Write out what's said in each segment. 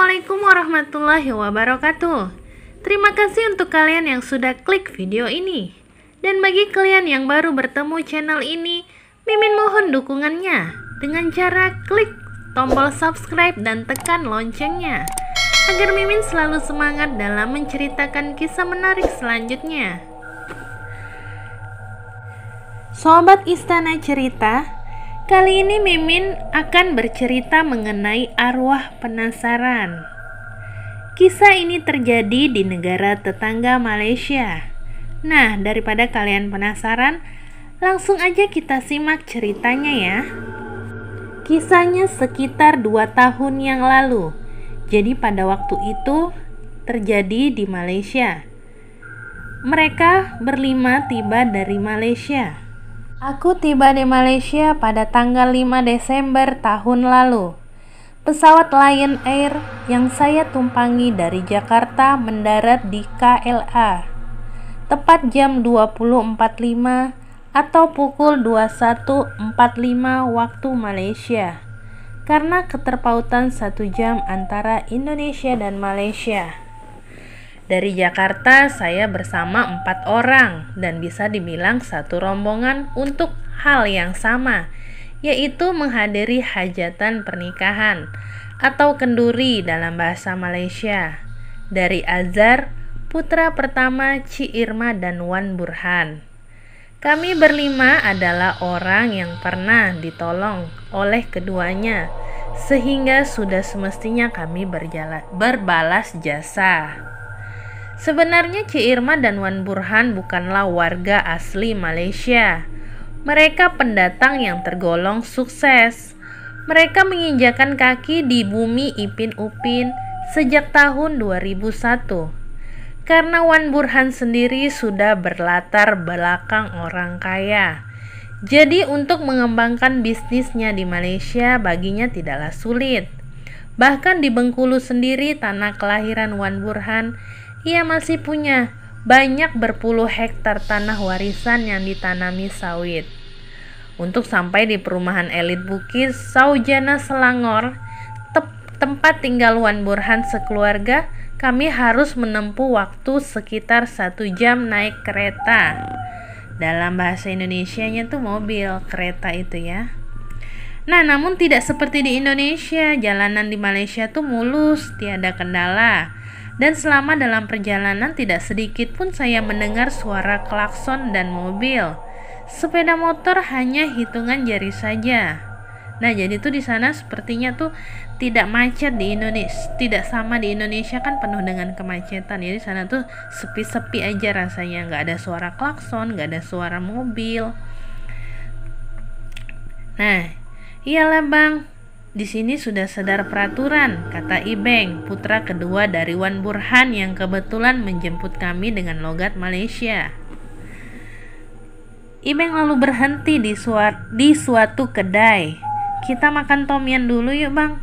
Assalamualaikum warahmatullahi wabarakatuh. Terima kasih untuk kalian yang sudah klik video ini. Dan bagi kalian yang baru bertemu channel ini, Mimin mohon dukungannya dengan cara klik tombol subscribe dan tekan loncengnya agar Mimin selalu semangat dalam menceritakan kisah menarik selanjutnya. Sobat Istana Cerita, kali ini Mimin akan bercerita mengenai arwah penasaran. Kisah ini terjadi di negara tetangga Malaysia. Nah, daripada kalian penasaran, langsung aja kita simak ceritanya ya. Kisahnya sekitar 2 tahun yang lalu. Jadi pada waktu itu terjadi di Malaysia. Mereka berlima tiba dari Malaysia. Aku tiba di Malaysia pada tanggal 5 Desember tahun lalu. Pesawat Lion Air yang saya tumpangi dari Jakarta mendarat di KLA tepat jam 20.45 atau pukul 21.45 waktu Malaysia, karena keterpautan 1 jam antara Indonesia dan Malaysia. Dari Jakarta saya bersama 4 orang dan bisa dibilang satu rombongan untuk hal yang sama, yaitu menghadiri hajatan pernikahan atau kenduri dalam bahasa Malaysia dari Azhar, putra pertama Ci Irma dan Wan Burhan. Kami berlima adalah orang yang pernah ditolong oleh keduanya, sehingga sudah semestinya kami berbalas jasa. Sebenarnya Ci Irma dan Wan Burhan bukanlah warga asli Malaysia. Mereka pendatang yang tergolong sukses. Mereka menginjakan kaki di bumi Ipin Upin sejak tahun 2001. Karena Wan Burhan sendiri sudah berlatar belakang orang kaya. Jadi untuk mengembangkan bisnisnya di Malaysia baginya tidaklah sulit. Bahkan di Bengkulu sendiri, tanah kelahiran Wan Burhan, ia masih punya banyak berpuluh hektar tanah warisan yang ditanami sawit. Untuk sampai di perumahan elit Bukit Saujana Selangor, tempat tinggal Wan Burhan sekeluarga, kami harus menempuh waktu sekitar 1 jam naik kereta. Dalam bahasa Indonesianya tuh mobil, kereta itu ya. Nah, namun tidak seperti di Indonesia, jalanan di Malaysia tuh mulus, tiada kendala. Dan selama dalam perjalanan tidak sedikit pun saya mendengar suara klakson dan mobil. Sepeda motor hanya hitungan jari saja. Nah, jadi tuh di sana sepertinya tuh tidak macet di Indonesia, tidak sama di Indonesia kan penuh dengan kemacetan. Jadi sana tuh sepi-sepi aja rasanya, nggak ada suara klakson, nggak ada suara mobil. Nah, iyalah bang, di sini sudah sadar peraturan, kata Ibeng, putra kedua dari Wan Burhan yang kebetulan menjemput kami dengan logat Malaysia. Ibeng lalu berhenti di suatu kedai. Kita makan tom yam dulu yuk bang.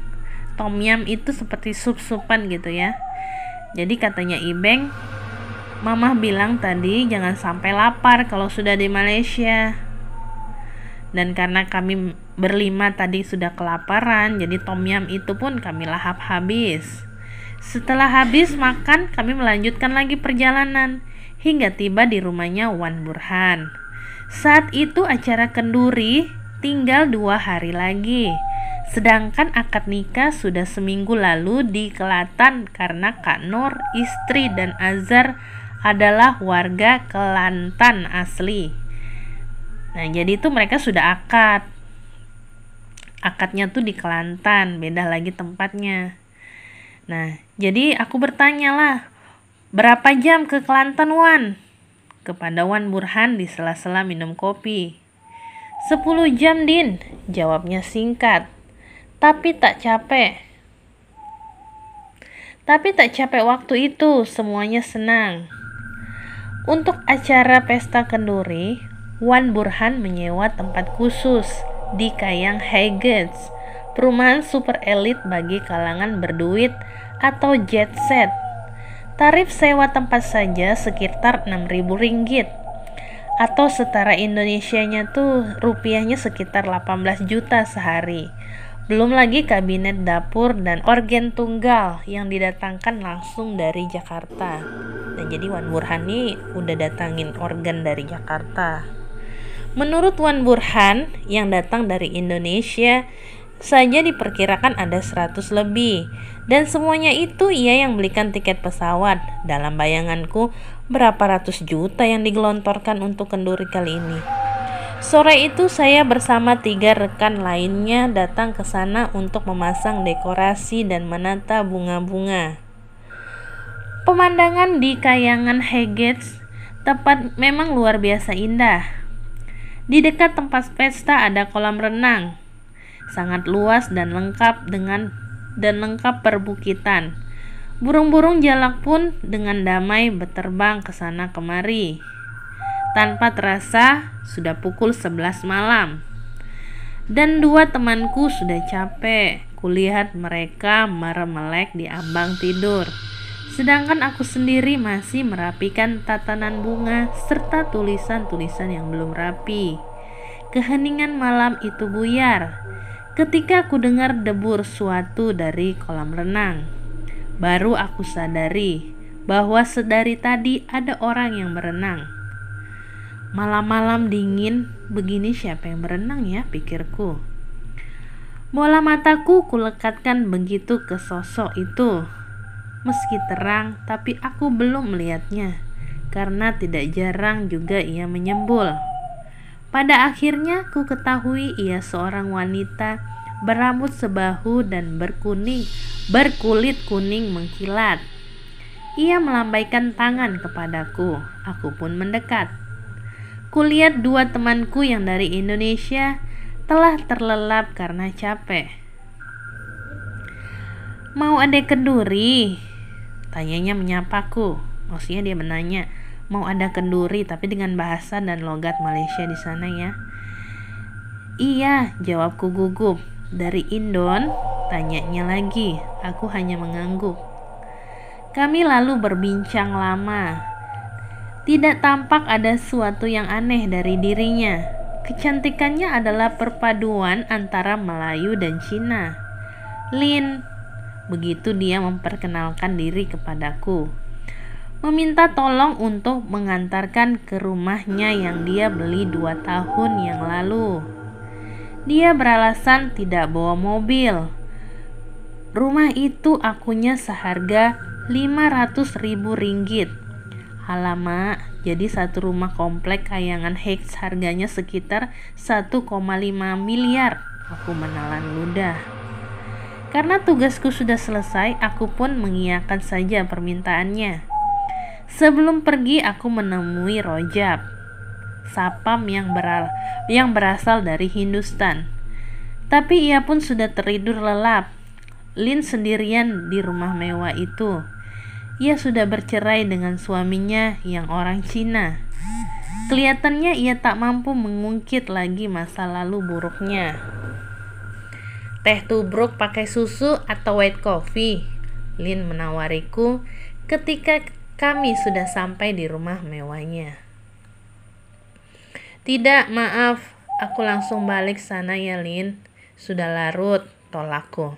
Tom yam itu seperti sup-supan gitu ya. Jadi katanya Ibeng, Mamah bilang tadi jangan sampai lapar kalau sudah di Malaysia. Dan karena kami berlima tadi sudah kelaparan, jadi tom yam itu pun kami lahap habis. Setelah habis makan, kami melanjutkan lagi perjalanan hingga tiba di rumahnya Wan Burhan. Saat itu acara kenduri tinggal 2 hari lagi. Sedangkan akad nikah sudah seminggu lalu di Kelantan karena Kak Nur, istri dan Azhar adalah warga Kelantan asli. Nah, jadi itu mereka sudah akad. Akadnya tuh di Kelantan, beda lagi tempatnya. Nah, jadi aku bertanya lah, berapa jam ke Kelantan Wan? Kepada Wan Burhan di sela-sela minum kopi. 10 jam Din, jawabnya singkat. Tapi tak capek waktu itu, semuanya senang. Untuk acara pesta kenduri, Wan Burhan menyewa tempat khusus di Kayang Highgate, perumahan super elit bagi kalangan berduit atau jet set. Tarif sewa tempat saja sekitar 6.000 ringgit atau setara Indonesianya tuh rupiahnya sekitar 18 juta sehari. Belum lagi kabinet dapur dan organ tunggal yang didatangkan langsung dari Jakarta. Dan jadi Wan Burhan nih udah datangin organ dari Jakarta. Menurut Wan Burhan yang datang dari Indonesia saja diperkirakan ada 100 lebih. Dan semuanya itu ia yang belikan tiket pesawat. Dalam bayanganku berapa ratus juta yang digelontorkan untuk kenduri kali ini. Sore itu saya bersama 3 rekan lainnya datang ke sana untuk memasang dekorasi dan menata bunga-bunga. Pemandangan di Kayangan Hegets tempat memang luar biasa indah. Di dekat tempat pesta ada kolam renang, sangat luas dan lengkap perbukitan. Burung-burung jalak pun dengan damai berterbang ke sana kemari. Tanpa terasa sudah pukul 11 malam. Dan 2 temanku sudah capek. Kulihat mereka meremelek di ambang tidur. Sedangkan aku sendiri masih merapikan tatanan bunga serta tulisan-tulisan yang belum rapi. Keheningan malam itu buyar ketika aku dengar debur suatu dari kolam renang. Baru aku sadari bahwa sedari tadi ada orang yang berenang. Malam-malam dingin begini siapa yang berenang ya, pikirku. Bola mataku kulekatkan begitu ke sosok itu. Meski terang, tapi aku belum melihatnya, karena tidak jarang juga ia menyembul. Pada akhirnya ku ketahui ia seorang wanita berambut sebahu dan berkulit kuning mengkilat. Ia melambaikan tangan kepadaku, aku pun mendekat. Kulihat 2 temanku yang dari Indonesia telah terlelap karena capek. Mau ada kenduri? Tanyanya menyapaku. Maksudnya dia menanya, mau ada kenduri tapi dengan bahasa dan logat Malaysia di sana ya. Iya, jawabku gugup. Dari Indon? Tanyanya lagi. Aku hanya mengangguk. Kami lalu berbincang lama. Tidak tampak ada sesuatu yang aneh dari dirinya. Kecantikannya adalah perpaduan antara Melayu dan Cina. Lin, begitu dia memperkenalkan diri kepadaku. Meminta tolong untuk mengantarkan ke rumahnya yang dia beli 2 tahun yang lalu. Dia beralasan tidak bawa mobil. Rumah itu akunya seharga 500.000 ringgit. Alamak, jadi satu rumah komplek Kayangan Hegets harganya sekitar 1,5 miliar. Aku menelan ludah. Karena tugasku sudah selesai, aku pun mengiyakan saja permintaannya. Sebelum pergi, aku menemui Rojab, sapam yang berasal dari Hindustan. Tapi ia pun sudah tertidur lelap. Lin sendirian di rumah mewah itu. Ia sudah bercerai dengan suaminya yang orang Cina. Kelihatannya ia tak mampu mengungkit lagi masa lalu buruknya. Teh tubruk pakai susu atau white coffee? Lin menawariku ketika kami sudah sampai di rumah mewahnya. Tidak, maaf. Aku langsung balik sana ya, Lin. Sudah larut, tolakku.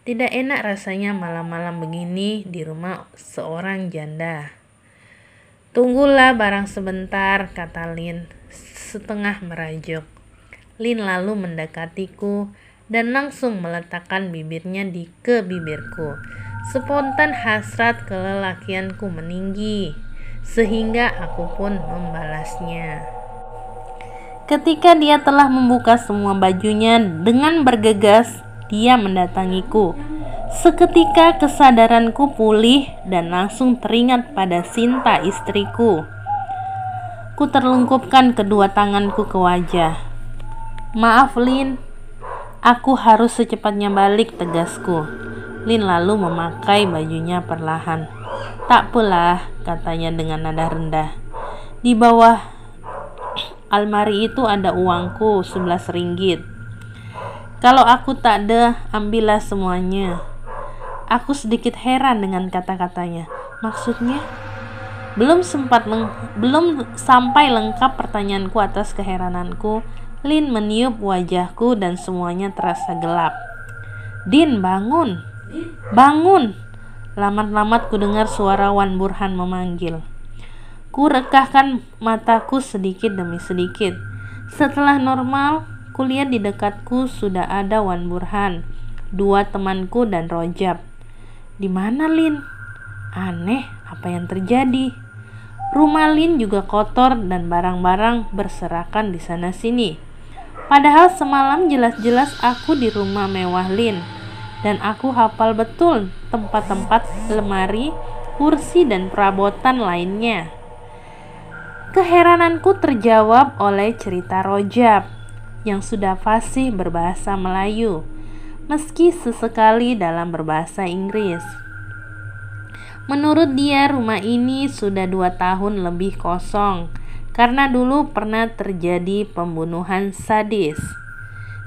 Tidak enak rasanya malam-malam begini di rumah seorang janda. Tunggulah barang sebentar, kata Lin, setengah merajuk. Lin lalu mendekatiku dan langsung meletakkan bibirnya ke bibirku. Spontan hasrat kelelakianku meninggi, sehingga aku pun membalasnya. Ketika dia telah membuka semua bajunya dengan bergegas, dia mendatangiku. Seketika kesadaranku pulih dan langsung teringat pada Sinta istriku. Ku terlungkupkan kedua tanganku ke wajah. Maaf Lin, aku harus secepatnya balik, tegasku. Lin lalu memakai bajunya perlahan. Tak apalah, katanya dengan nada rendah. Di bawah almari itu ada uangku 11 ringgit. Kalau aku tak ada, ambillah semuanya. Aku sedikit heran dengan kata-katanya. Maksudnya? Belum sampai lengkap pertanyaanku atas keherananku, Lin meniup wajahku dan semuanya terasa gelap. "Din, bangun! Bangun!" Lamat-lamat ku dengar suara Wan Burhan memanggil. Ku rekahkan mataku sedikit demi sedikit. Setelah normal, kulihat di dekatku sudah ada Wan Burhan, 2 temanku dan Rojab. "Di mana Lin?" "Aneh, apa yang terjadi?" Rumah Lin juga kotor dan barang-barang berserakan di sana sini. Padahal semalam jelas-jelas aku di rumah mewah Lin, dan aku hafal betul tempat-tempat lemari, kursi, dan perabotan lainnya. Keherananku terjawab oleh cerita Rojab yang sudah fasih berbahasa Melayu, meski sesekali dalam berbahasa Inggris. Menurut dia, rumah ini sudah 2 tahun lebih kosong karena dulu pernah terjadi pembunuhan sadis.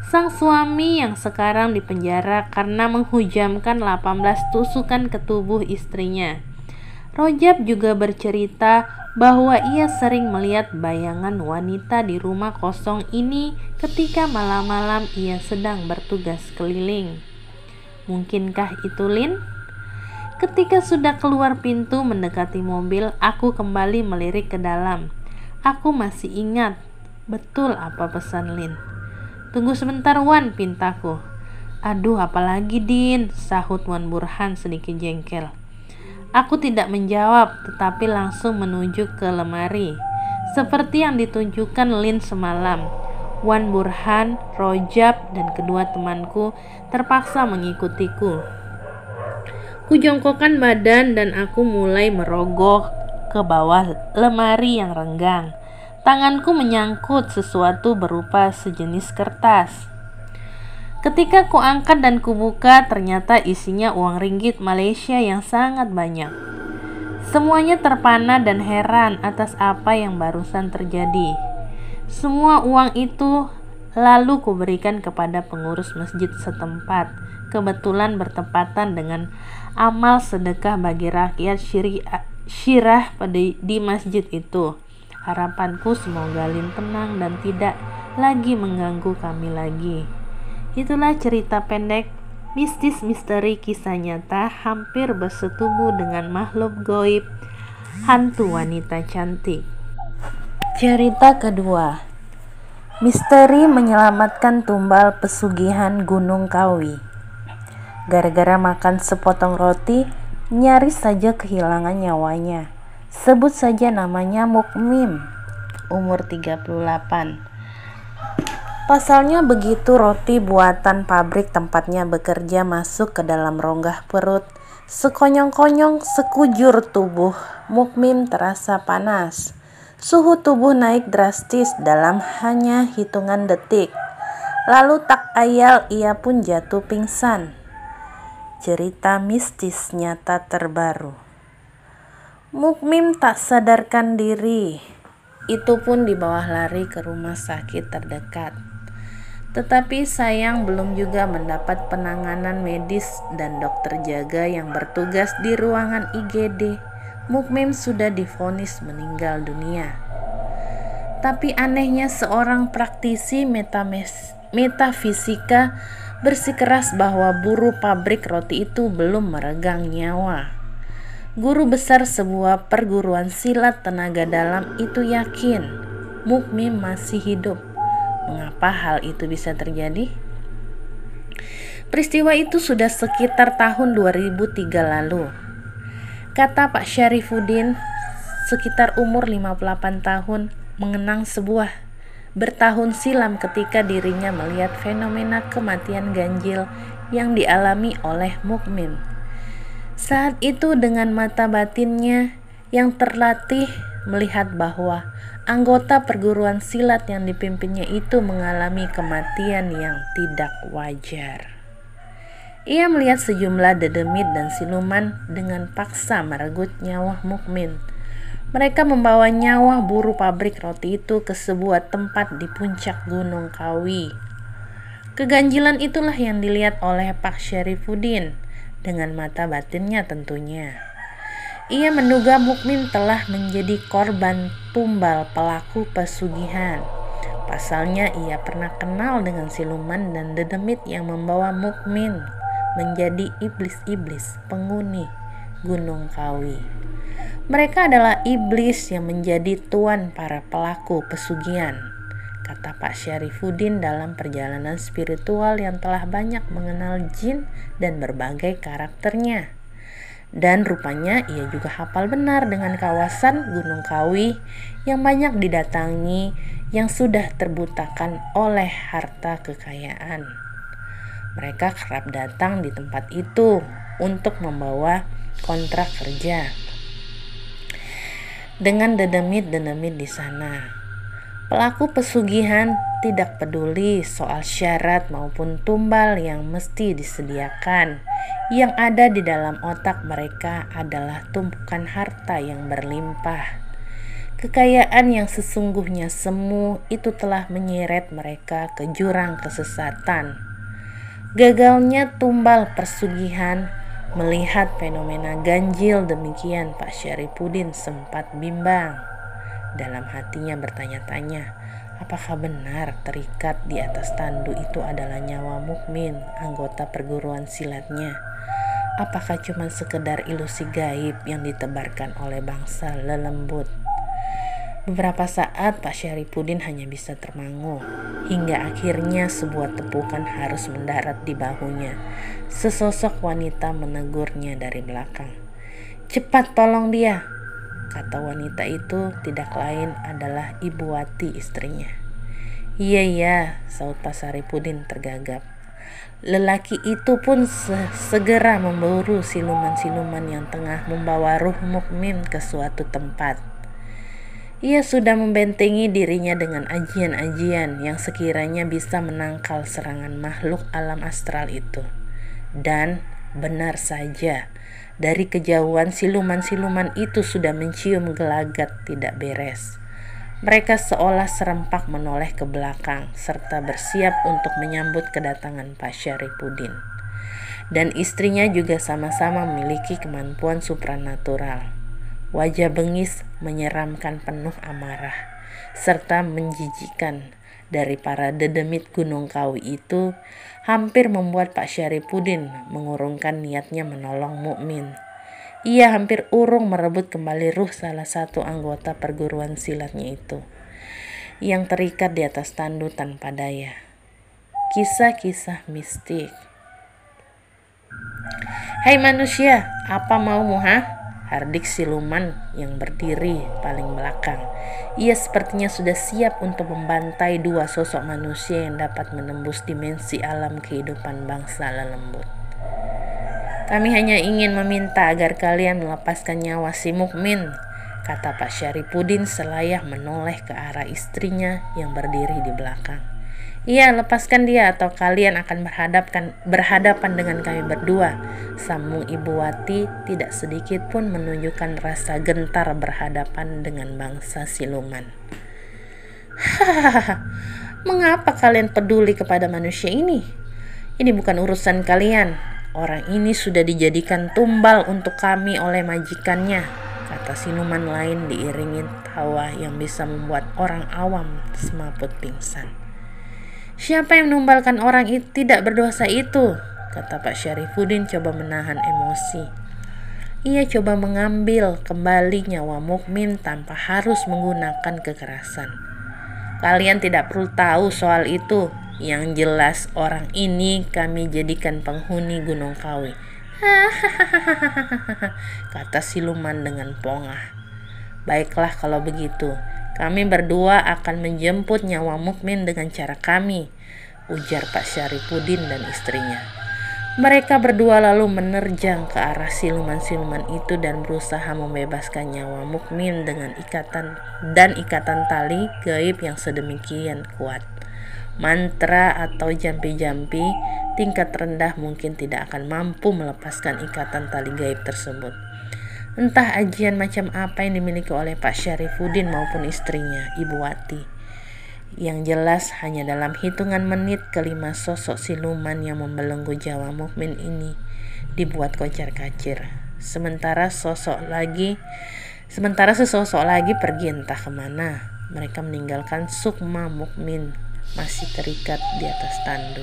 Sang suami yang sekarang dipenjara karena menghujamkan 18 tusukan ke tubuh istrinya. Rojab juga bercerita bahwa ia sering melihat bayangan wanita di rumah kosong ini ketika malam-malam ia sedang bertugas keliling. Mungkinkah itu Lin? Ketika sudah keluar pintu mendekati mobil, aku kembali melirik ke dalam. Aku masih ingat betul apa pesan Lin. "Tunggu sebentar Wan," pintaku. "Aduh, apalagi Din?" sahut Wan Burhan sedikit jengkel. Aku tidak menjawab, tetapi langsung menuju ke lemari. Seperti yang ditunjukkan Lin semalam, Wan Burhan, Rojab, dan kedua temanku terpaksa mengikutiku. Kujongkokkan badan dan aku mulai merogoh ke bawah lemari yang renggang. Tanganku menyangkut sesuatu berupa sejenis kertas. Ketika ku angkat dan kubuka, ternyata isinya uang ringgit Malaysia yang sangat banyak. Semuanya terpana dan heran atas apa yang barusan terjadi. Semua uang itu lalu kuberikan kepada pengurus masjid setempat. Kebetulan bertepatan dengan amal sedekah bagi rakyat syirah di masjid itu. Harapanku semoga Lin tenang dan tidak lagi mengganggu kami lagi. Itulah cerita pendek mistis misteri kisah nyata hampir bersetubuh dengan makhluk goib hantu wanita cantik. Cerita kedua, misteri menyelamatkan tumbal pesugihan Gunung Kawi. Gara-gara makan sepotong roti, nyaris saja kehilangan nyawanya. Sebut saja namanya Mukmim, umur 38. Pasalnya begitu roti buatan pabrik tempatnya bekerja masuk ke dalam rongga perut, sekonyong-konyong sekujur tubuh Mukmim terasa panas. Suhu tubuh naik drastis dalam hanya hitungan detik. Lalu tak ayal ia pun jatuh pingsan. Cerita mistis nyata terbaru. Mukmim tak sadarkan diri. Itu pun dibawa lari ke rumah sakit terdekat. Tetapi sayang belum juga mendapat penanganan medis dan dokter jaga yang bertugas di ruangan IGD. Mukmim sudah divonis meninggal dunia. Tapi anehnya seorang praktisi metafisika bersikeras bahwa buruh pabrik roti itu belum meregang nyawa. Guru besar sebuah perguruan silat tenaga dalam itu yakin Mukmim masih hidup. Mengapa hal itu bisa terjadi? Peristiwa itu sudah sekitar tahun 2003 lalu. Kata Pak Syarifuddin, sekitar umur 58 tahun, mengenang sebuah bertahun silam ketika dirinya melihat fenomena kematian ganjil yang dialami oleh Mukmim. Saat itu dengan mata batinnya yang terlatih melihat bahwa anggota perguruan silat yang dipimpinnya itu mengalami kematian yang tidak wajar. Ia melihat sejumlah dedemit dan siluman dengan paksa merenggut nyawa Mukmin. Mereka membawa nyawa buruh pabrik roti itu ke sebuah tempat di puncak Gunung Kawi. Keganjilan itulah yang dilihat oleh Pak Syarifuddin dengan mata batinnya tentunya. Ia menduga Mukmin telah menjadi korban tumbal pelaku pesugihan. Pasalnya ia pernah kenal dengan siluman dan dedemit yang membawa Mukmin. menjadi iblis-iblis penghuni Gunung Kawi. Mereka adalah iblis yang menjadi tuan para pelaku pesugihan, kata Pak Syarifuddin dalam perjalanan spiritual yang telah banyak mengenal jin dan berbagai karakternya. Dan rupanya ia juga hafal benar dengan kawasan Gunung Kawi yang banyak didatangi, yang sudah terbutakan oleh harta kekayaan. Mereka kerap datang di tempat itu untuk membawa kontrak kerja dengan dedemit-dedemit di sana. Pelaku pesugihan tidak peduli soal syarat maupun tumbal yang mesti disediakan. Yang ada di dalam otak mereka adalah tumpukan harta yang berlimpah. Kekayaan yang sesungguhnya semu itu telah menyeret mereka ke jurang kesesatan. Gagalnya tumbal persugihan, melihat fenomena ganjil demikian, Pak Syarifuddin sempat bimbang. Dalam hatinya bertanya-tanya, apakah benar terikat di atas tandu itu adalah nyawa mukmin anggota perguruan silatnya? Apakah cuma sekedar ilusi gaib yang ditebarkan oleh bangsa lelembut? Beberapa saat Pak Syarifuddin hanya bisa termangu, hingga akhirnya sebuah tepukan harus mendarat di bahunya. Sesosok wanita menegurnya dari belakang. "Cepat tolong dia," kata wanita itu, tidak lain adalah Ibu Wati, istrinya. Iya, saut Pak Syarifuddin tergagap. Lelaki itu pun segera memburu siluman-siluman yang tengah membawa ruh mukmin ke suatu tempat. Ia sudah membentengi dirinya dengan ajian-ajian yang sekiranya bisa menangkal serangan makhluk alam astral itu. Dan benar saja, dari kejauhan siluman-siluman itu sudah mencium gelagat tidak beres. Mereka seolah serempak menoleh ke belakang serta bersiap untuk menyambut kedatangan Pak Syarifuddin. Dan istrinya juga sama-sama memiliki kemampuan supranatural. Wajah bengis menyeramkan penuh amarah serta menjijikan dari para dedemit Gunung Kawi itu hampir membuat Pak Syarifuddin mengurungkan niatnya menolong mukmin. Ia hampir urung merebut kembali ruh salah satu anggota perguruan silatnya itu, yang terikat di atas tandu tanpa daya. Kisah-kisah mistik. "Hei manusia, apa maumu, ha?" Hardik siluman yang berdiri paling belakang. Ia sepertinya sudah siap untuk membantai dua sosok manusia yang dapat menembus dimensi alam kehidupan bangsa lelembut. "Kami hanya ingin meminta agar kalian melepaskan nyawa si mukmin," kata Pak Syarifuddin selaya menoleh ke arah istrinya yang berdiri di belakang. "Iya, lepaskan dia atau kalian akan berhadapan dengan kami berdua," sambung Ibu Wati, tidak sedikit pun menunjukkan rasa gentar berhadapan dengan bangsa siluman. "Hahaha, mengapa kalian peduli kepada manusia ini? Ini bukan urusan kalian. Orang ini sudah dijadikan tumbal untuk kami oleh majikannya," kata siluman lain diiringi tawa yang bisa membuat orang awam semaput pingsan. "Siapa yang menumbalkan orang itu tidak berdosa itu?" kata Pak Syarifuddin coba menahan emosi. Ia coba mengambil kembali nyawa mukmin tanpa harus menggunakan kekerasan. "Kalian tidak perlu tahu soal itu. Yang jelas orang ini kami jadikan penghuni Gunung Kawi." "Hahaha," kata siluman dengan pongah. "Baiklah kalau begitu. Kami berdua akan menjemput nyawa mukmin dengan cara kami," ujar Pak Syarifuddin dan istrinya. Mereka berdua lalu menerjang ke arah siluman-siluman itu dan berusaha membebaskan nyawa mukmin dengan ikatan tali gaib yang sedemikian kuat. Mantra atau jampi-jampi tingkat rendah mungkin tidak akan mampu melepaskan ikatan tali gaib tersebut. Entah ajian macam apa yang dimiliki oleh Pak Syarifuddin maupun istrinya, Ibu Wati. Yang jelas hanya dalam hitungan menit kelima sosok siluman yang membelenggu nyawa mukmin ini dibuat kocar-kacir. Sementara sesosok lagi pergi entah kemana. Mereka meninggalkan sukma mukmin masih terikat di atas tandu.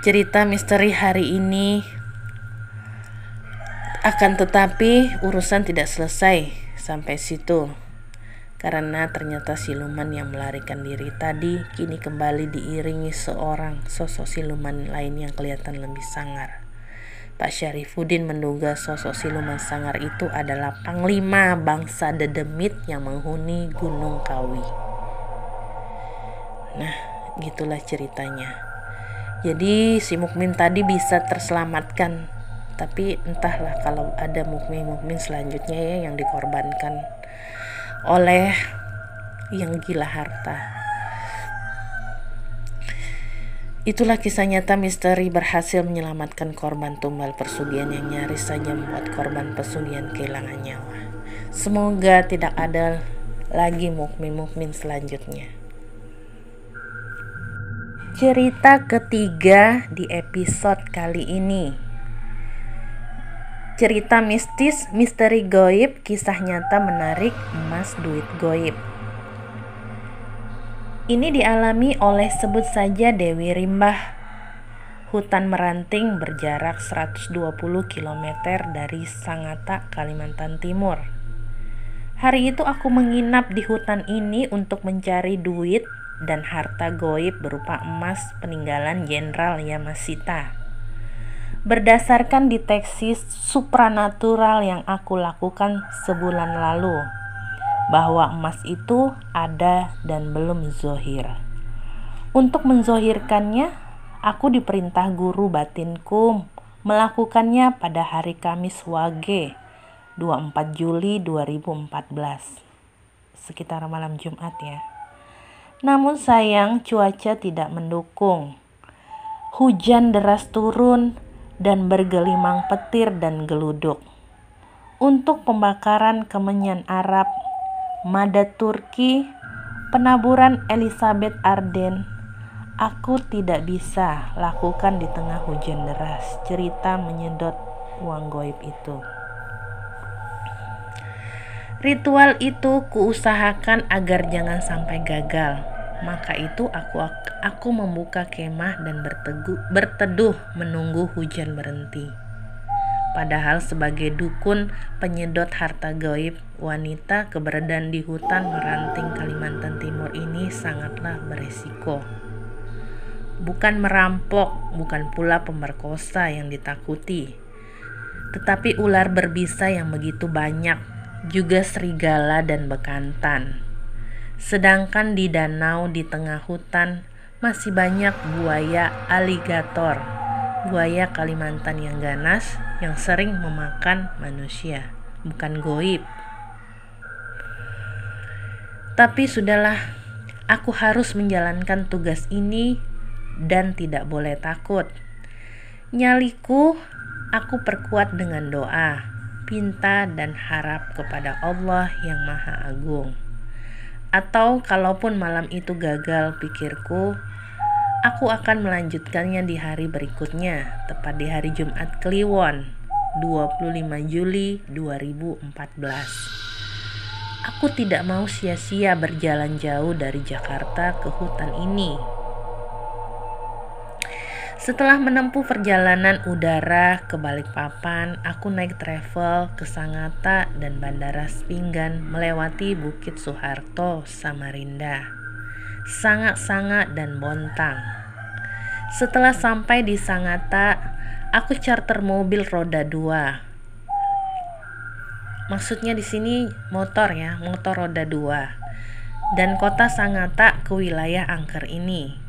cerita misteri hari ini. Akan tetapi urusan tidak selesai sampai situ, karena ternyata siluman yang melarikan diri tadi kini kembali diiringi seorang sosok siluman lain yang kelihatan lebih sangar. Pak Syarifuddin menduga sosok siluman sangar itu adalah panglima bangsa Dedemit yang menghuni Gunung Kawi. Nah, gitulah ceritanya. Jadi si mukmin tadi bisa terselamatkan, tapi entahlah kalau ada mukmin selanjutnya ya yang dikorbankan oleh yang gila harta. Itulah kisah nyata misteri berhasil menyelamatkan korban tumbal persugihan yang nyaris saja membuat korban pesugihan kehilangan nyawa. Semoga tidak ada lagi mukmin selanjutnya. Cerita ketiga di episode kali ini. Cerita mistis, misteri goib, kisah nyata menarik, emas duit goib. Ini dialami oleh sebut saja Dewi Rimbah. Hutan Meranting berjarak 120 km dari Sangatta, Kalimantan Timur. Hari itu aku menginap di hutan ini untuk mencari duit dan harta goib berupa emas peninggalan Jenderal Yamasita. Berdasarkan deteksi supranatural yang aku lakukan sebulan lalu, bahwa emas itu ada dan belum zohir. Untuk menzohirkannya, aku diperintah guru batinku melakukannya pada hari Kamis Wage 24 Juli 2014, sekitar malam Jumat ya. Namun sayang cuaca tidak mendukung. Hujan deras turun dan bergelimang petir dan geluduk. Untuk pembakaran kemenyan Arab, Mada Turki, penaburan Elizabeth Arden, aku tidak bisa lakukan di tengah hujan deras. Cerita menyedot uang goib itu. Ritual itu kuusahakan agar jangan sampai gagal. Maka itu aku membuka kemah dan berteduh menunggu hujan berhenti. Padahal sebagai dukun penyedot harta gaib wanita, keberadaan di hutan Meranting Kalimantan Timur ini sangatlah beresiko. Bukan merampok, bukan pula pemerkosa yang ditakuti, tetapi ular berbisa yang begitu banyak, juga serigala dan bekantan. Sedangkan di danau di tengah hutan masih banyak buaya aligator, buaya Kalimantan yang ganas yang sering memakan manusia, bukan goib. Tapi sudahlah, aku harus menjalankan tugas ini dan tidak boleh takut. Nyaliku aku perkuat dengan doa, pinta dan harap kepada Allah yang Maha Agung. Atau kalaupun malam itu gagal pikirku, aku akan melanjutkannya di hari berikutnya, tepat di hari Jumat Kliwon, 25 Juli 2014. Aku tidak mau sia-sia berjalan jauh dari Jakarta ke hutan ini. Setelah menempuh perjalanan udara ke Balikpapan, aku naik travel ke Sangatta dan Bandara Spinggan melewati Bukit Soeharto, Samarinda, Sangat-Sangat dan Bontang. Setelah sampai di Sangatta, aku charter mobil roda 2. Maksudnya di sini motor ya, motor roda 2. Dan kota Sangatta ke wilayah angker ini.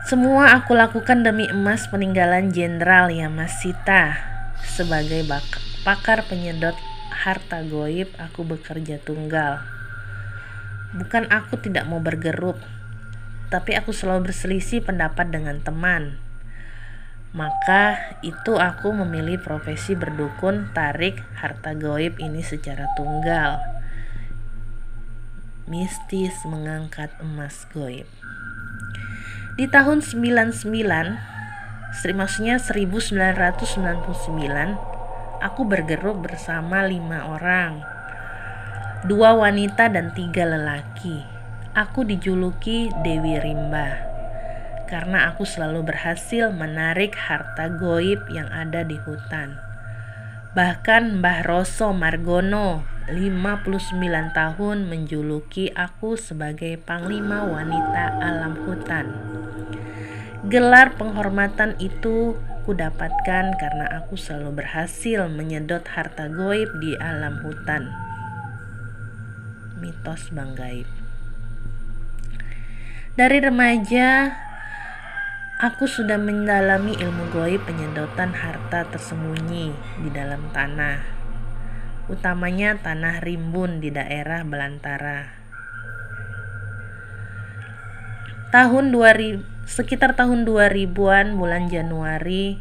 Semua aku lakukan demi emas peninggalan Jenderal Yamasita. Sebagai pakar penyedot harta goib, aku bekerja tunggal. Bukan aku tidak mau bergerak, tapi aku selalu berselisih pendapat dengan teman. Maka itu aku memilih profesi berdukun tarik harta goib ini secara tunggal. Mistis mengangkat emas goib. Di tahun 1999, aku bergerak bersama 5 orang, 2 wanita dan 3 lelaki. Aku dijuluki Dewi Rimba karena aku selalu berhasil menarik harta goib yang ada di hutan. Bahkan Mbah Roso Margono 59 tahun menjuluki aku sebagai Panglima Wanita Alam Hutan. Gelar penghormatan itu kudapatkan karena aku selalu berhasil menyedot harta goib di alam hutan. Mitos Bang Gaib. Dari remaja, aku sudah mendalami ilmu goib penyedotan harta tersembunyi di dalam tanah, utamanya tanah rimbun di daerah belantara. Sekitar tahun 2000-an bulan Januari,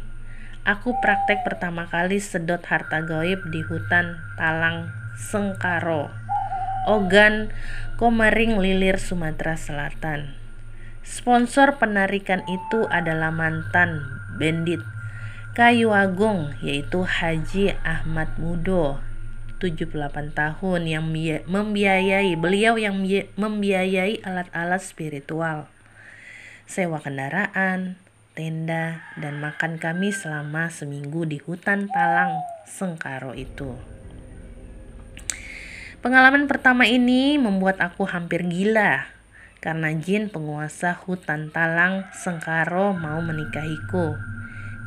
aku praktek pertama kali sedot harta goib di hutan Talang Sengkaro, Ogan Komering Lilir, Sumatera Selatan. Sponsor penarikan itu adalah mantan bandit Kayu Agung, yaitu Haji Ahmad Mudo, 78 tahun, yang membiayai alat-alat spiritual, sewa kendaraan, tenda, dan makan kami selama seminggu di hutan Talang Sengkaro itu. Pengalaman pertama ini membuat aku hampir gila karena jin penguasa hutan Talang Sengkaro mau menikahiku.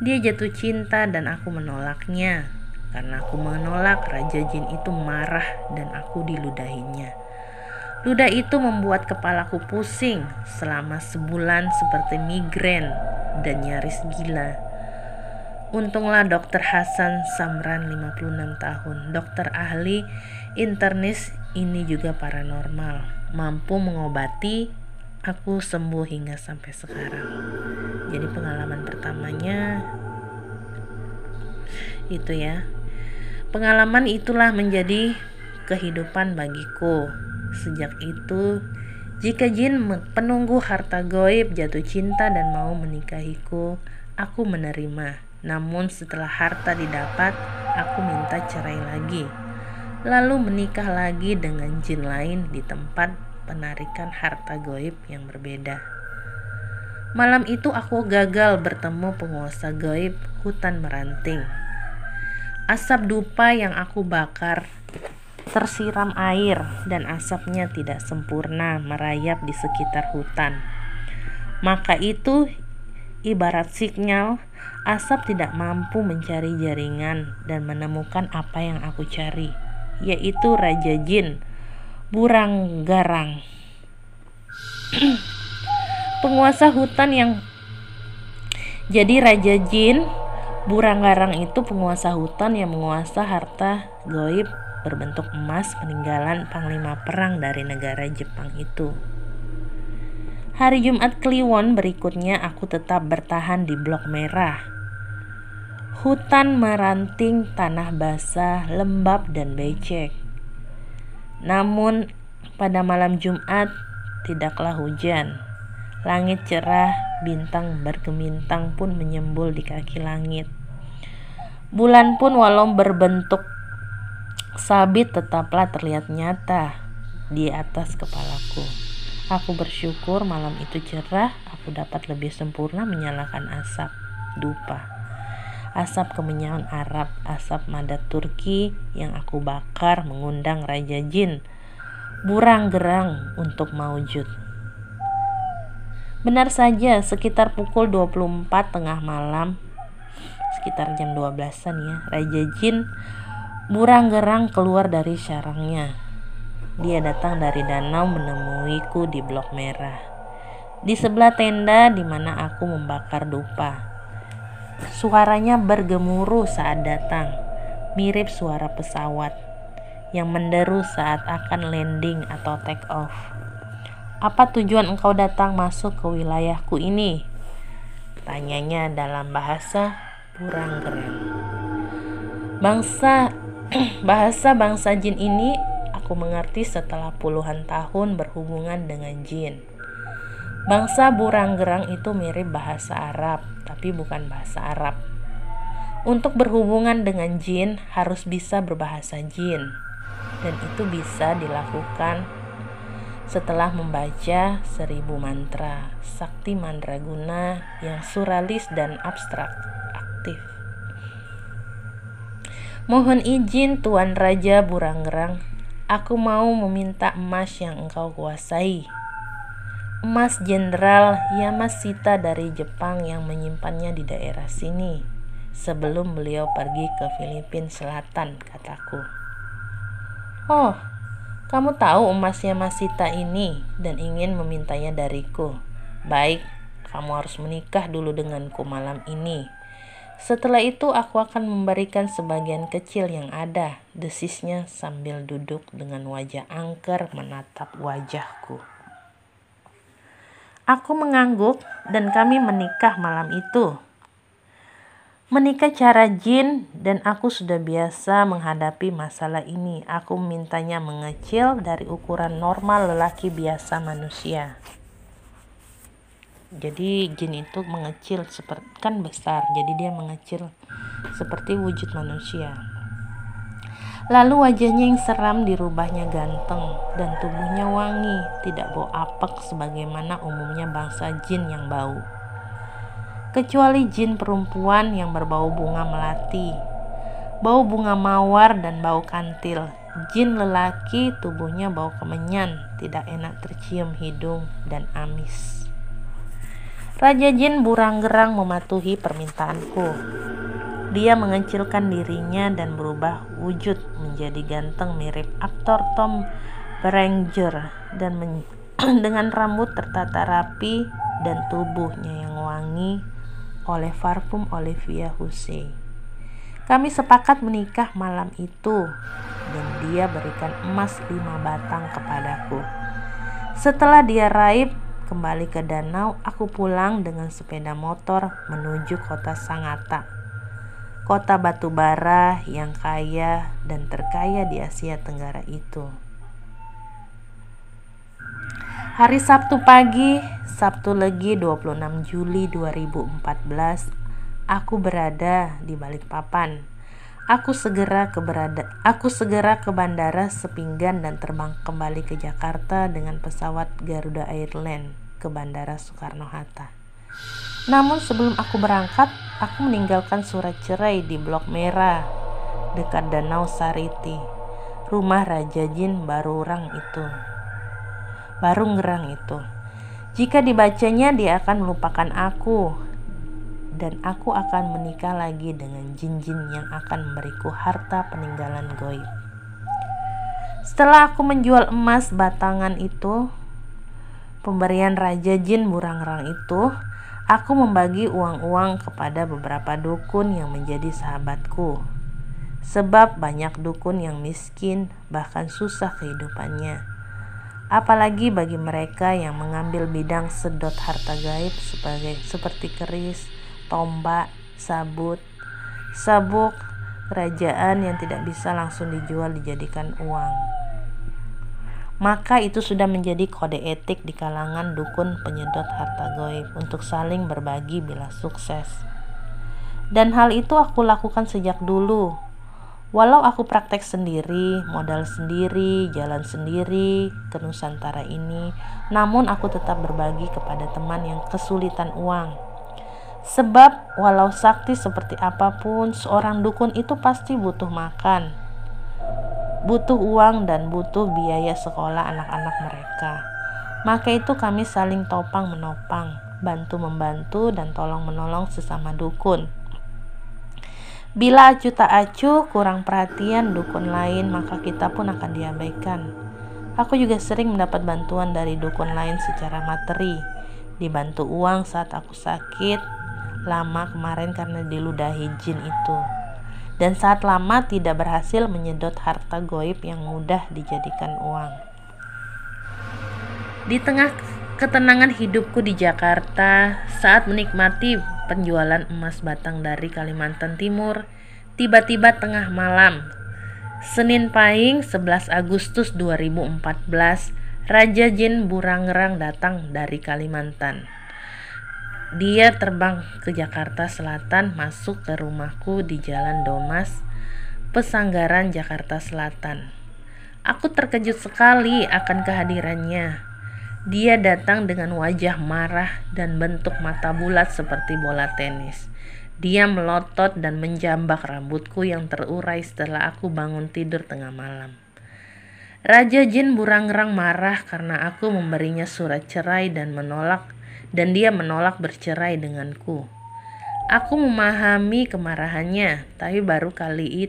Dia jatuh cinta dan aku menolaknya. Karena aku menolak, raja jin itu marah dan aku diludahinya. Ludah itu membuat kepalaku pusing selama sebulan seperti migrain dan nyaris gila. Untunglah Dr. Hasan Samran 56 tahun, dokter ahli internis ini juga paranormal, mampu mengobati aku sembuh hingga sampai sekarang. Jadi pengalaman pertamanya itu ya. Pengalaman itulah menjadi kehidupan bagiku. Sejak itu, jika jin penunggu harta goib jatuh cinta dan mau menikahiku, aku menerima. Namun setelah harta didapat, aku minta cerai lagi. Lalu menikah lagi dengan jin lain di tempat penarikan harta goib yang berbeda. Malam itu aku gagal bertemu penguasa goib hutan Meranting. Asap dupa yang aku bakar tersiram air dan asapnya tidak sempurna merayap di sekitar hutan. Maka itu ibarat sinyal asap tidak mampu mencari jaringan dan menemukan apa yang aku cari, yaitu Raja Jin Buranggarang. Penguasa hutan yang jadi Raja Jin Buranggarang itu penguasa hutan yang menguasai harta goib berbentuk emas peninggalan panglima perang dari negara Jepang itu. Hari Jumat Kliwon berikutnya aku tetap bertahan di Blok Merah. Hutan Meranting, tanah basah, lembab dan becek. Namun pada malam Jumat tidaklah hujan. Langit cerah, bintang bergemintang pun menyembul di kaki langit. Bulan pun walau berbentuk sabit tetaplah terlihat nyata di atas kepalaku. Aku bersyukur malam itu cerah, aku dapat lebih sempurna menyalakan asap dupa. Asap kemenyan Arab, asap madat Turki yang aku bakar mengundang Raja Jin Buranggerang untuk maujud. Benar saja, sekitar pukul 24 tengah malam, sekitar jam 12-an ya, Raja Jin Buranggerang keluar dari sarangnya. Dia datang dari danau menemuiku di Blok Merah, di sebelah tenda di mana aku membakar dupa. Suaranya bergemuruh saat datang, mirip suara pesawat yang menderu saat akan landing atau take off. Apa tujuan engkau datang masuk ke wilayahku ini? Tanyanya dalam bahasa Buranggerang. Bahasa bangsa jin ini aku mengerti setelah puluhan tahun berhubungan dengan jin. Bangsa Buranggerang itu mirip bahasa Arab, tapi bukan bahasa Arab. Untuk berhubungan dengan jin harus bisa berbahasa jin, dan itu bisa dilakukan setelah membaca 1000 mantra sakti mandraguna yang suralis dan abstraktif. Mohon izin Tuan Raja Buranggerang, aku mau meminta emas yang engkau kuasai. Emas Jenderal Yamashita dari Jepang yang menyimpannya di daerah sini sebelum beliau pergi ke Filipina Selatan, kataku. Oh, kamu tahu emas Yamashita ini dan ingin memintanya dariku. Baik, kamu harus menikah dulu denganku malam ini. Setelah itu aku akan memberikan sebagian kecil yang ada, desisnya sambil duduk dengan wajah angker menatap wajahku. Aku mengangguk dan kami menikah malam itu. Menikah cara jin dan aku sudah biasa menghadapi masalah ini. Aku mintanya mengecil dari ukuran normal lelaki biasa manusia. Jadi jin itu mengecil seperti kan besar, jadi dia mengecil seperti wujud manusia. Lalu wajahnya yang seram dirubahnya ganteng dan tubuhnya wangi, tidak bau apek sebagaimana umumnya bangsa jin yang bau. Kecuali jin perempuan yang berbau bunga melati, bau bunga mawar dan bau kantil. Jin lelaki tubuhnya bau kemenyan, tidak enak tercium hidung dan amis. Raja Jin Buranggerang mematuhi permintaanku. Dia mengecilkan dirinya dan berubah wujud menjadi ganteng mirip aktor Tom Berenger dan dengan rambut tertata rapi dan tubuhnya yang wangi oleh parfum Olivia Hussey. Kami sepakat menikah malam itu dan dia berikan emas 5 batang kepadaku. Setelah dia raib kembali ke danau, aku pulang dengan sepeda motor menuju kota Sangatta, kota batu bara yang kaya dan terkaya di Asia Tenggara itu. Hari Sabtu pagi, Sabtu Legi 26 Juli 2014, aku berada di Balikpapan. Aku segera ke Bandara Sepinggan dan terbang kembali ke Jakarta dengan pesawat Garuda Airlines ke Bandara Soekarno-Hatta. Namun sebelum aku berangkat, aku meninggalkan surat cerai di Blok Merah dekat Danau Sariti, rumah Raja Jin Barungerang itu. Jika dibacanya, dia akan melupakan aku dan aku akan menikah lagi dengan jin-jin yang akan memberiku harta peninggalan goib. Setelah aku menjual emas batangan itu, pemberian Raja Jin Buranggerang itu, aku membagi uang-uang kepada beberapa dukun yang menjadi sahabatku. Sebab banyak dukun yang miskin, bahkan susah kehidupannya. Apalagi bagi mereka yang mengambil bidang sedot harta gaib seperti keris, tombak, sabuk kerajaan yang tidak bisa langsung dijual dijadikan uang. Maka itu sudah menjadi kode etik di kalangan dukun penyedot harta gaib untuk saling berbagi bila sukses. Dan hal itu aku lakukan sejak dulu. Walau aku praktek sendiri, modal sendiri, jalan sendiri ke Nusantara ini, namun aku tetap berbagi kepada teman yang kesulitan uang. Sebab walau sakti seperti apapun, seorang dukun itu pasti butuh makan, butuh uang dan butuh biaya sekolah anak-anak mereka. Maka itu kami saling topang menopang, bantu membantu dan tolong menolong sesama dukun. Bila acuh tak acuh, kurang perhatian dukun lain, maka kita pun akan diabaikan. Aku juga sering mendapat bantuan dari dukun lain secara materi, dibantu uang saat aku sakit lama kemarin karena diludahi jin itu, dan saat lama tidak berhasil menyedot harta goib yang mudah dijadikan uang. Di tengah ketenangan hidupku di Jakarta, saat menikmati penjualan emas batang dari Kalimantan Timur, tiba-tiba tengah malam, Senin Pahing 11 Agustus 2014, Raja Jin Buranggerang datang dari Kalimantan. Dia terbang ke Jakarta Selatan, masuk ke rumahku di Jalan Domas, Pesanggaran, Jakarta Selatan. Aku terkejut sekali akan kehadirannya. Dia datang dengan wajah marah dan bentuk mata bulat seperti bola tenis. Dia melotot dan menjambak rambutku yang terurai setelah aku bangun tidur tengah malam. Raja Jin Burangrang marah karena aku memberinya surat cerai dan dia menolak bercerai denganku. Aku memahami kemarahannya, tapi baru kali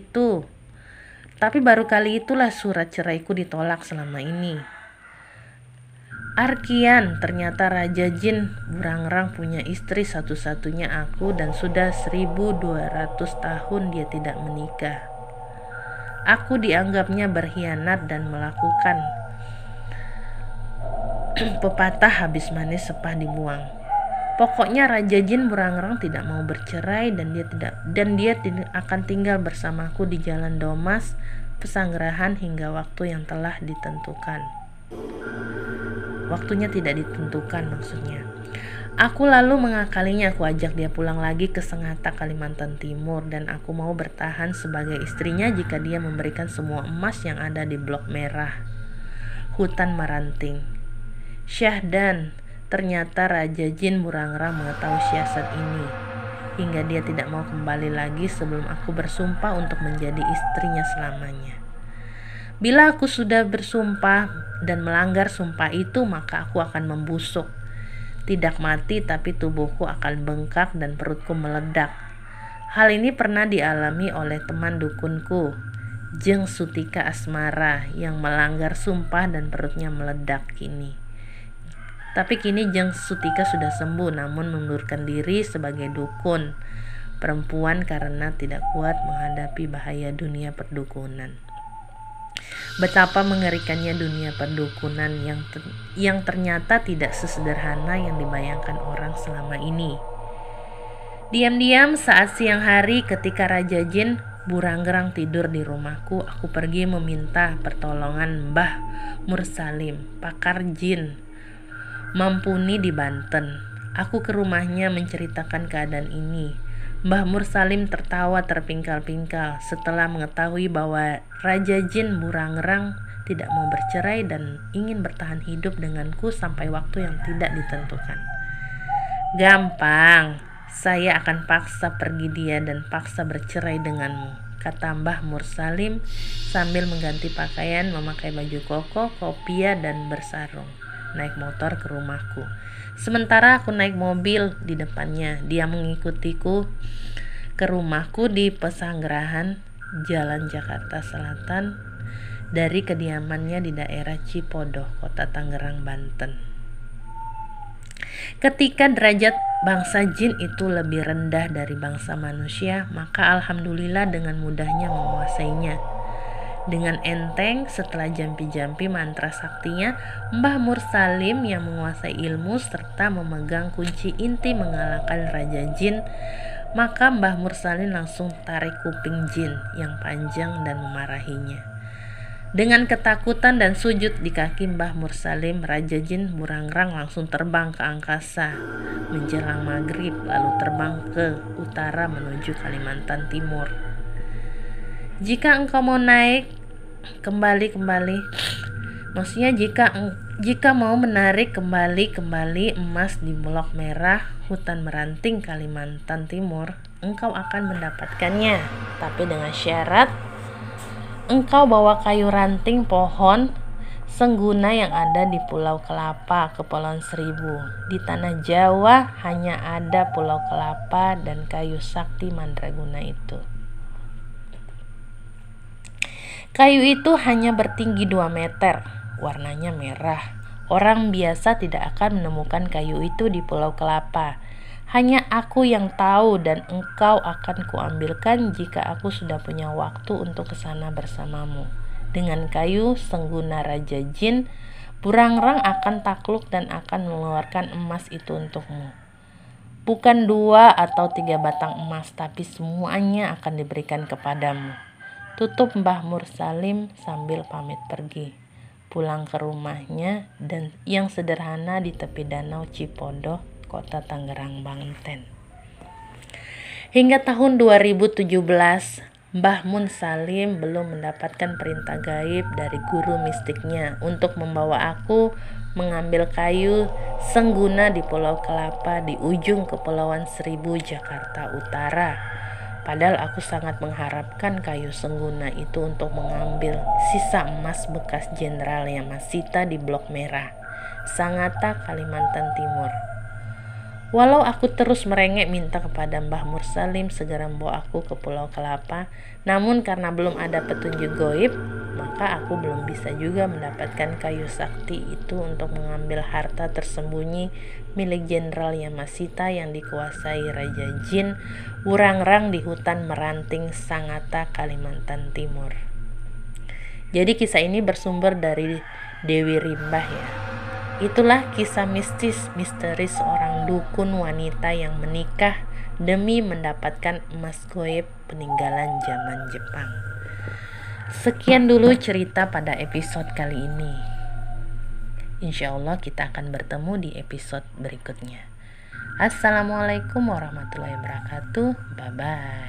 itulah surat ceraiku ditolak selama ini. Arkian, ternyata Raja Jin Burangrang punya istri satu-satunya aku dan sudah 1200 tahun dia tidak menikah. Aku dianggapnya berkhianat dan melakukan pepatah habis manis sepah dibuang. Pokoknya Raja Jin Burangrang tidak mau bercerai dan dia tidak akan tinggal bersamaku di Jalan Domas Pesanggerahan hingga waktu yang telah ditentukan. Waktunya tidak ditentukan maksudnya. Aku lalu mengakalinya, aku ajak dia pulang lagi ke Sengatta, Kalimantan Timur, dan aku mau bertahan sebagai istrinya jika dia memberikan semua emas yang ada di Blok Merah, Hutan Maranting. Syahdan, ternyata Raja Jin Burangrang mengetahui siasat ini, hingga dia tidak mau kembali lagi sebelum aku bersumpah untuk menjadi istrinya selamanya. Bila aku sudah bersumpah dan melanggar sumpah itu, maka aku akan membusuk. Tidak mati, tapi tubuhku akan bengkak dan perutku meledak. Hal ini pernah dialami oleh teman dukunku, Jeng Sutika Asmara, yang melanggar sumpah dan perutnya meledak kini. Tapi kini Jeng Sutika sudah sembuh, namun mengundurkan diri sebagai dukun perempuan karena tidak kuat menghadapi bahaya dunia perdukunan. Betapa mengerikannya dunia perdukunan yang ternyata tidak sesederhana yang dibayangkan orang selama ini. Diam-diam saat siang hari ketika Raja Jin Burangrang tidur di rumahku, aku pergi meminta pertolongan Mbah Mursalim, pakar jin Mampuni di Banten. Aku ke rumahnya menceritakan keadaan ini. Mbah Mursalim tertawa terpingkal-pingkal setelah mengetahui bahwa Raja Jin Burangrang tidak mau bercerai dan ingin bertahan hidup denganku sampai waktu yang tidak ditentukan. Gampang, saya akan paksa pergi dia dan paksa bercerai denganmu, kata Mbah Mursalim sambil mengganti pakaian, memakai baju koko, kopiah, dan bersarung. Naik motor ke rumahku. Sementara aku naik mobil di depannya, dia mengikutiku ke rumahku di Pesanggerahan, Jalan Jakarta Selatan, dari kediamannya di daerah Cipodoh, Kota Tangerang, Banten. Ketika derajat bangsa jin itu lebih rendah dari bangsa manusia, maka alhamdulillah dengan mudahnya menguasainya. Dengan enteng, setelah jampi-jampi mantra saktinya, Mbah Mursalim yang menguasai ilmu serta memegang kunci inti mengalahkan Raja Jin, maka Mbah Mursalim langsung tarik kuping jin yang panjang dan memarahinya. Dengan ketakutan dan sujud di kaki Mbah Mursalim, Raja Jin Burangrang langsung terbang ke angkasa menjelang maghrib, lalu terbang ke utara menuju Kalimantan Timur. Jika engkau mau naik kembali, maksudnya jika mau menarik kembali emas di Blok Merah, Hutan Maranting, Kalimantan Timur, engkau akan mendapatkannya, tapi dengan syarat engkau bawa kayu ranting pohon sengguna yang ada di Pulau Kelapa, Kepulauan Seribu. Di tanah Jawa hanya ada Pulau Kelapa dan kayu sakti mandraguna itu. Kayu itu hanya bertinggi 2 meter, warnanya merah. Orang biasa tidak akan menemukan kayu itu di Pulau Kelapa. Hanya aku yang tahu dan engkau akan kuambilkan jika aku sudah punya waktu untuk kesana bersamamu. Dengan kayu sengguna Raja Jin, Burangrang akan takluk dan akan mengeluarkan emas itu untukmu. Bukan 2 atau 3 batang emas, tapi semuanya akan diberikan kepadamu. Tutup Mbah Mursalim sambil pamit pergi, pulang ke rumahnya dan yang sederhana di tepi danau Cipodoh, Kota Tangerang, Banten. Hingga tahun 2017, Mbah Mun Salim belum mendapatkan perintah gaib dari guru mistiknya untuk membawa aku mengambil kayu sengguna di Pulau Kelapa di ujung Kepulauan Seribu, Jakarta Utara. Padahal aku sangat mengharapkan kayu sengguna itu untuk mengambil sisa emas bekas Jenderal Yamasita di Blok Merah, Sangatta, Kalimantan Timur. Walau aku terus merengek minta kepada Mbah Mursalim segera membawa aku ke Pulau Kelapa, namun karena belum ada petunjuk goib, maka aku belum bisa juga mendapatkan kayu sakti itu untuk mengambil harta tersembunyi milik Jenderal Yamasita yang dikuasai Raja Jin Wurangrang di hutan Meranting, Sangatta, Kalimantan Timur. Jadi kisah ini bersumber dari Dewi Rimbah ya. Itulah kisah misteris seorang dukun wanita yang menikah demi mendapatkan emas goib peninggalan zaman Jepang. Sekian dulu cerita pada episode kali ini. Insya Allah kita akan bertemu di episode berikutnya. Assalamualaikum warahmatullahi wabarakatuh. Bye-bye.